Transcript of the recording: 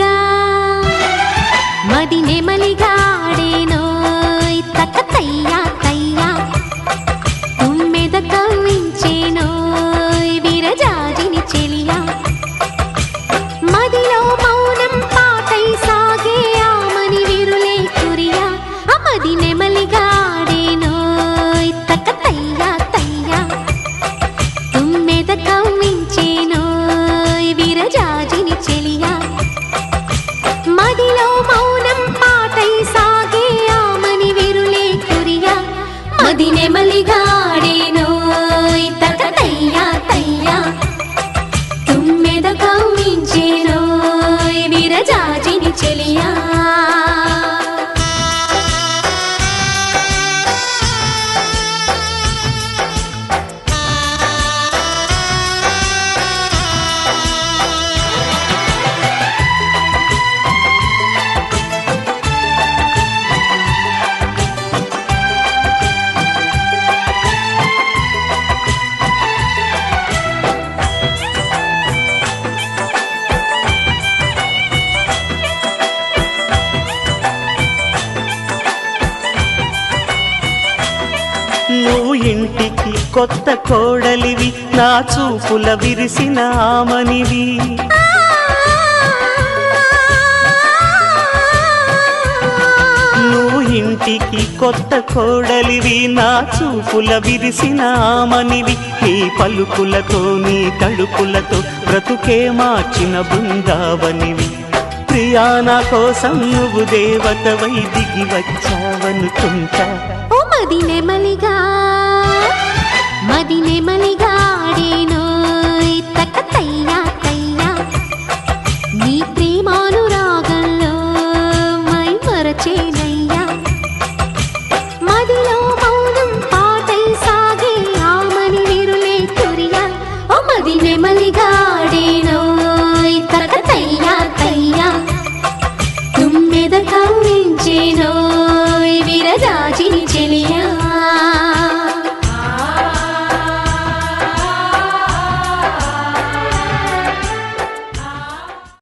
నెమలిగా మది నెమలిగా ఆడేనోయ్ తక్క తయ్యా తయ్యా తుమ్మెద కవ్వించేనోయ్ విరజాజిని చెలియా మదిలో మౌనం పాటై సాగే ఆమని విరులే కురియా మది నెమలిగా ఆడేనోయ్ తక్క తయ్యా తయ్యా తుమ్మెద కవ్వించేనోయ్ విరజాజిని చెలియా మదిలో మౌనం పాటై సాగే ఆమని విరులే కురియా మది నెమలిగా ఆడేనోయ్ తక్క తయ్యా తయ్యా తుమ్మెద కవ్వించేనోయ్ విరజాజిని చెలియా నువ్వు ఇంటికి కొత్త కోడలివి నా చూపుల విరిసిన ఆమనివి నువ్వు ఇంటికి కొత్త కోడలివి నా చూపుల విరిసిన ఆమనివి నీ పలుకులతో నీ తడుపులతో బ్రతుకే మార్చిన బృందావనివి ప్రియా నా కోసం నువ్వు దేవతవై దిగి వచ్చావనుకుంటా మది నెమలిగా